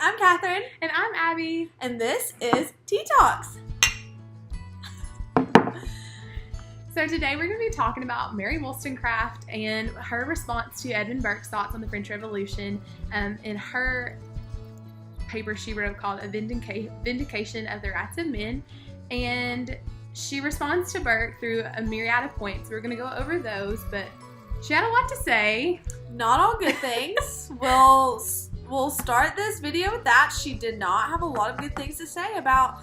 I'm Kathryn. And I'm Abby. And this is Tea Talks. So today we're going to be talking about Mary Wollstonecraft and her response to Edmund Burke's thoughts on the French Revolution. In her paper she wrote called A Vindication of the Rights of Men. And she responds to Burke through a myriad of points. We're going to go over those, but she had a lot to say. Not all good things. We'll start this video with that. She did not have a lot of good things to say about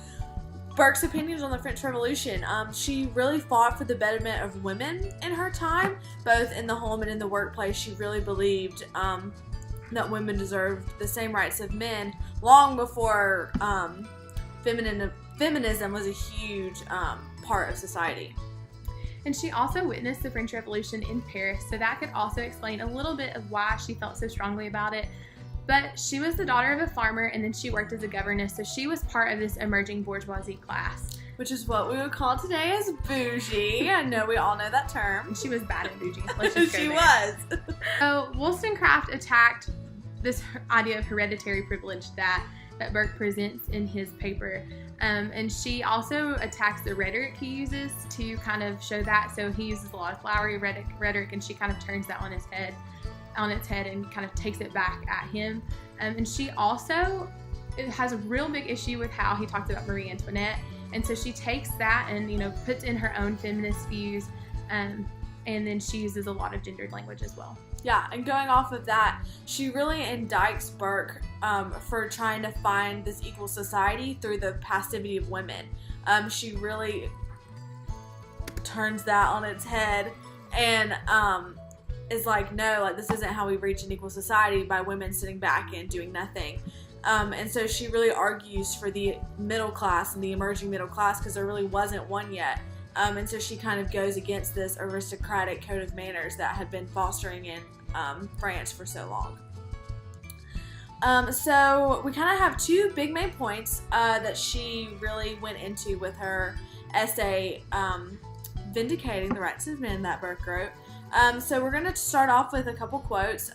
Burke's opinions on the French Revolution. She really fought for the betterment of women in her time, both in the home and in the workplace. She really believed that women deserved the same rights of men long before feminism was a huge part of society. And she also witnessed the French Revolution in Paris, so that could also explain a little bit of why she felt so strongly about it. But she was the daughter of a farmer, and then she worked as a governess, so she was part of this emerging bourgeoisie class. Which is what we would call today as bougie. I know we all know that term. And she was bad at bougie. Let's just go She there. was. So Wollstonecraft attacked this idea of hereditary privilege that Burke presents in his paper. And she also attacks the rhetoric he uses to kind of show that. So he uses a lot of flowery rhetoric, and she kind of turns that on its head and kind of takes it back at him. And she also has a real big issue with how he talks about Marie Antoinette. And so she takes that and, puts in her own feminist views. And then she uses a lot of gendered language as well. Yeah, and going off of that, she really indicts Burke for trying to find this equal society through the passivity of women. She really turns that on its head and is like, no, like this isn't how we reach an equal society, by women sitting back and doing nothing. And so she really argues for the middle class and the emerging middle class, because there really wasn't one yet. And so she kind of goes against this aristocratic code of manners that had been fostering in France for so long. So we kind of have two big main points that she really went into with her essay, Vindicating the Rights of Men, that Burke wrote. So we're going to start off with a couple quotes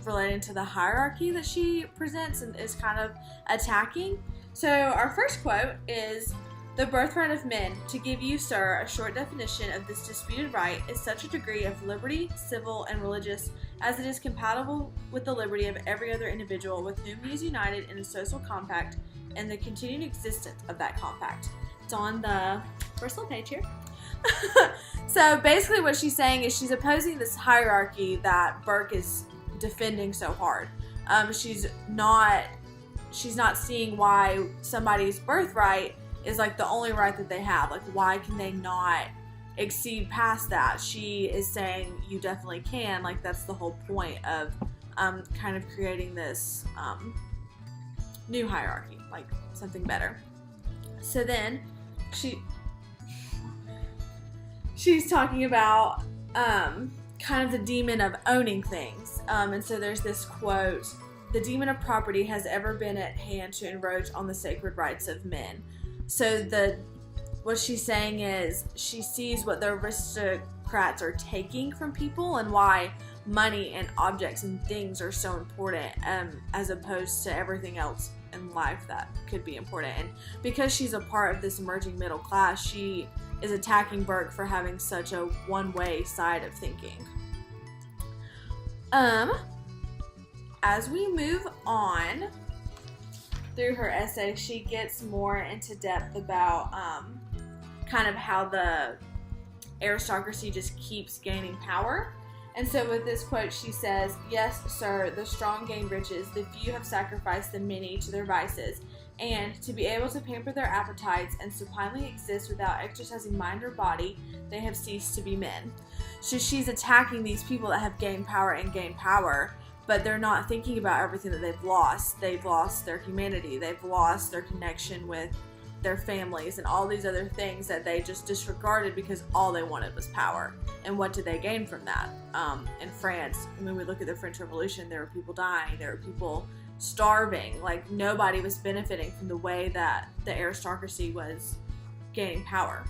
relating to the hierarchy that she presents and is kind of attacking. So our first quote is, "The birthright of men, to give you, sir, a short definition of this disputed right, is such a degree of liberty, civil and religious, as it is compatible with the liberty of every other individual with whom he is united in a social compact and the continued existence of that compact." It's on the first little page here. So basically what she's saying is she's opposing this hierarchy that Burke is defending so hard. She's not seeing why somebody's birthright is like the only right that they have. Like, why can they not exceed past that? She is saying you definitely can. Like, that's the whole point of kind of creating this new hierarchy, like something better. So then she's talking about kind of the demon of owning things. And so there's this quote, "The demon of property has ever been at hand to encroach on the sacred rights of men." So what she's saying is she sees what the aristocrats are taking from people and why money and objects and things are so important, as opposed to everything else in life that could be important. And because she's a part of this emerging middle class, she is attacking Burke for having such a one-way side of thinking. As we move on through her essay, she gets more into depth about kind of how the aristocracy just keeps gaining power. And so with this quote, she says, "Yes, sir, the strong gain riches, the few have sacrificed the many to their vices, and to be able to pamper their appetites and supinely exist without exercising mind or body, they have ceased to be men." So she's attacking these people that have gained power, but they're not thinking about everything that they've lost. They've lost their humanity. They've lost their connection with their families and all these other things that they just disregarded because all they wanted was power. And what did they gain from that? In France, when we look at the French Revolution, there were people dying. There were people starving. Like, nobody was benefiting from the way that the aristocracy was gaining power.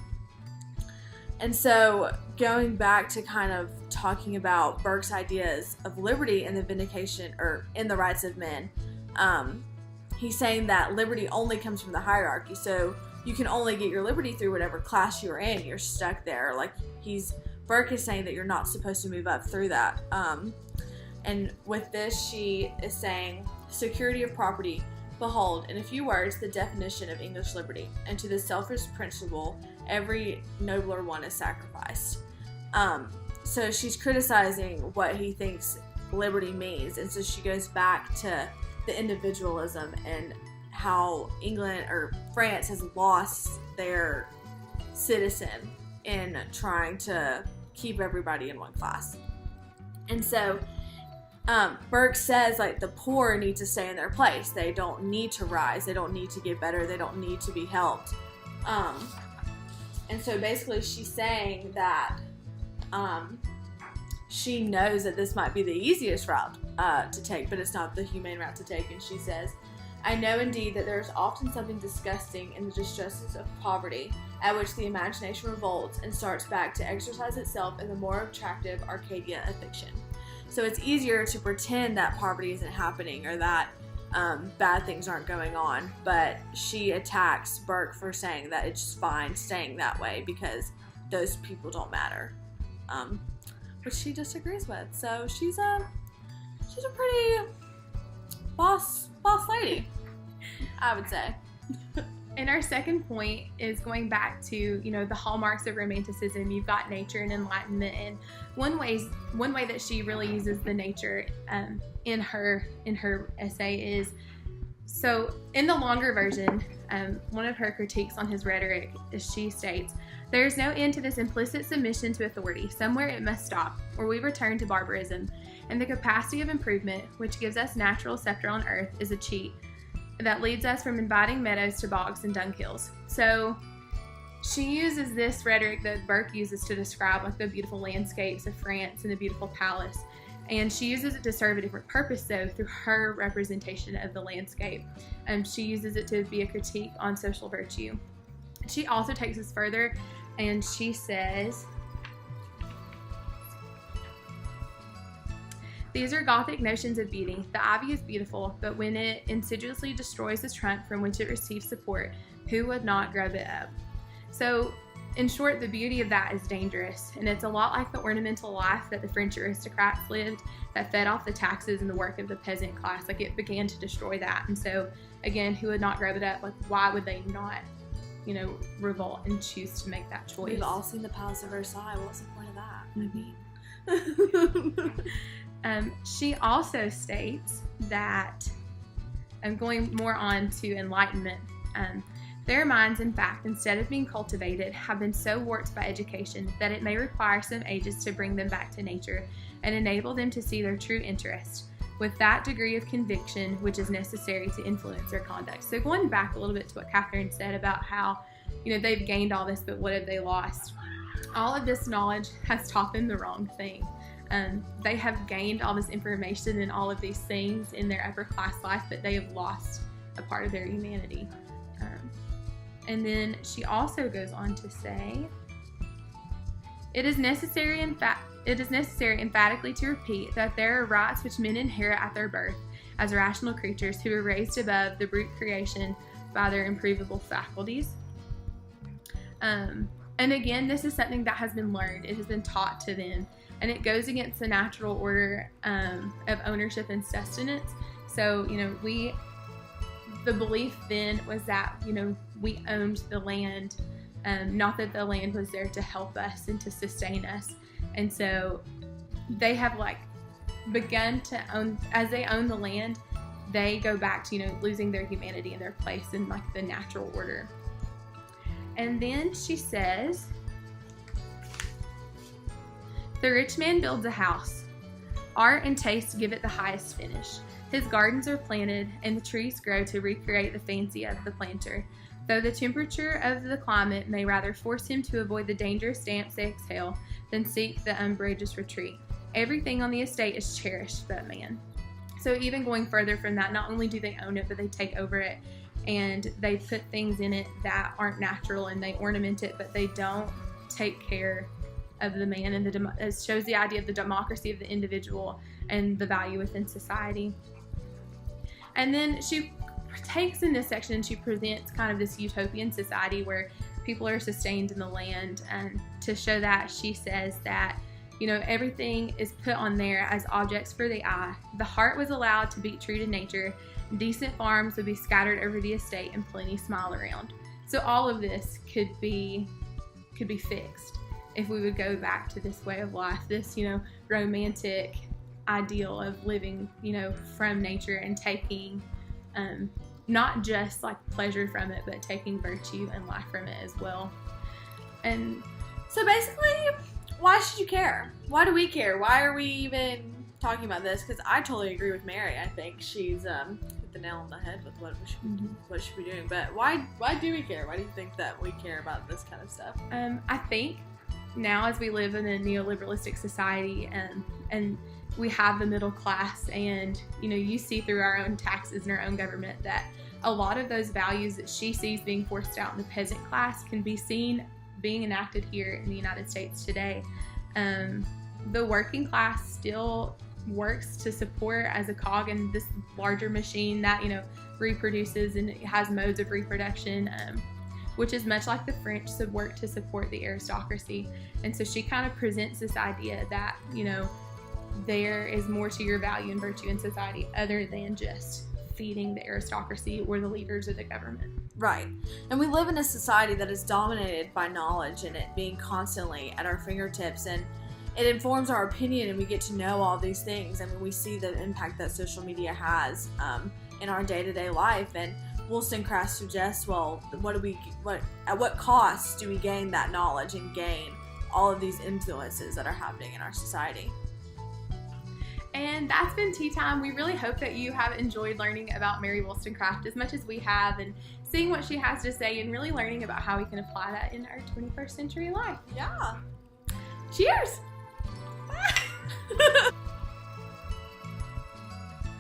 And so going back to kind of talking about Burke's ideas of liberty and the vindication, or in the rights of men, he's saying that liberty only comes from the hierarchy. So you can only get your liberty through whatever class you're in. You're stuck there. Like Burke is saying that you're not supposed to move up through that. And with this, she is saying security of property. Behold, in a few words, the definition of English liberty. And to the selfish principle, every nobler one is sacrificed. So she's criticizing what he thinks liberty means. And so she goes back to the individualism and how England or France has lost their citizen in trying to keep everybody in one class. And so Burke says, like, the poor need to stay in their place. They don't need to rise. They don't need to get better. They don't need to be helped. And so basically she's saying that she knows that this might be the easiest route to take, but it's not the humane route to take. And she says, I know indeed that there is often something disgusting in the distresses of poverty, at which the imagination revolts and starts back to exercise itself in the more attractive Arcadia of fiction. So it's easier to pretend that poverty isn't happening or that bad things aren't going on, but she attacks Burke for saying that it's fine staying that way because those people don't matter, which she disagrees with. So she's a pretty boss lady, I would say. And our second point is going back to, the hallmarks of Romanticism. You've got nature and enlightenment, and one way that she really uses the nature in her essay is, so in the longer version, one of her critiques on his rhetoric is, she states, there is no end to this implicit submission to authority. Somewhere it must stop, or we return to barbarism, and the capacity of improvement, which gives us natural scepter on earth, is a cheat that leads us from inviting meadows to bogs and dunghills. So she uses this rhetoric that Burke uses to describe, like, the beautiful landscapes of France and the beautiful palace, and she uses it to serve a different purpose, though, through her representation of the landscape. She uses it to be a critique on social virtue. She also takes us further, and she says, these are Gothic notions of beauty. The ivy is beautiful, but when it insidiously destroys the trunk from which it receives support, who would not grub it up? So, in short, the beauty of that is dangerous, and it's a lot like the ornamental life that the French aristocrats lived that fed off the taxes and the work of the peasant class. Like, it began to destroy that. And so, again, who would not grub it up? Like, why would they not, revolt and choose to make that choice? We've all seen the Palace of Versailles. What's the point of that? Mm-hmm. She also states that, going more on to enlightenment, their minds, in fact, instead of being cultivated, have been so warped by education that it may require some ages to bring them back to nature and enable them to see their true interest with that degree of conviction which is necessary to influence their conduct. So going back a little bit to what Kathryn said about how, they've gained all this, but what have they lost? All of this knowledge has taught them the wrong thing. They have gained all this information and all of these things in their upper class life, but they have lost a part of their humanity. And then she also goes on to say, it is necessary emphatically to repeat that there are rights which men inherit at their birth as rational creatures who are raised above the brute creation by their improvable faculties. And again, this is something that has been learned. It has been taught to them. And it goes against the natural order of ownership and sustenance. So, the belief then was that, we owned the land, not that the land was there to help us and to sustain us. And so they have, begun to own, as they own the land, they go back to, losing their humanity and their place in, the natural order. And then she says, the rich man builds a house. Art and taste give it the highest finish. His gardens are planted, and the trees grow to recreate the fancy of the planter, though the temperature of the climate may rather force him to avoid the dangerous damps they exhale than seek the umbrageous retreat. Everything on the estate is cherished but man. So even going further from that, not only do they own it, but they take over it, and they put things in it that aren't natural, and they ornament it, but they don't take care of the man, and it shows the idea of the democracy of the individual and the value within society. And then she takes in this section, she presents kind of this utopian society where people are sustained in the land, and to show that, she says that, you know, everything is put on there as objects for the eye. The heart was allowed to beat true to nature. Decent farms would be scattered over the estate and plenty smile around. So all of this could be fixed if we would go back to this way of life, this, you know, romantic ideal of living, you know, from nature and taking not just like pleasure from it, but taking virtue and life from it as well. And so basically, why should you care? Why do we care? Why are we even talking about this? Because I totally agree with Mary. I think she's hit the nail on the head with what we should be doing. But why do we care? Why do you think that we care about this kind of stuff? I think now, as we live in a neoliberalistic society, and we have the middle class, and, you know, you see through our own taxes and our own government that a lot of those values that she sees being forced out in the peasant class can be seen being enacted here in the United States today. The working class still works to support as a cog in this larger machine that, you know, reproduces, and it has modes of reproduction, which is much like the French work to support the aristocracy. And so she kind of presents this idea that, you know, there is more to your value and virtue in society other than just feeding the aristocracy or the leaders of the government. Right. And we live in a society that is dominated by knowledge and it being constantly at our fingertips, and it informs our opinion, and we get to know all these things. I mean, we see the impact that social media has in our day-to-day life. And Wollstonecraft suggests, well, at what cost do we gain that knowledge and gain all of these influences that are happening in our society? And that's been tea time. We really hope that you have enjoyed learning about Mary Wollstonecraft as much as we have, and seeing what she has to say and really learning about how we can apply that in our 21st century life. Yeah. Cheers!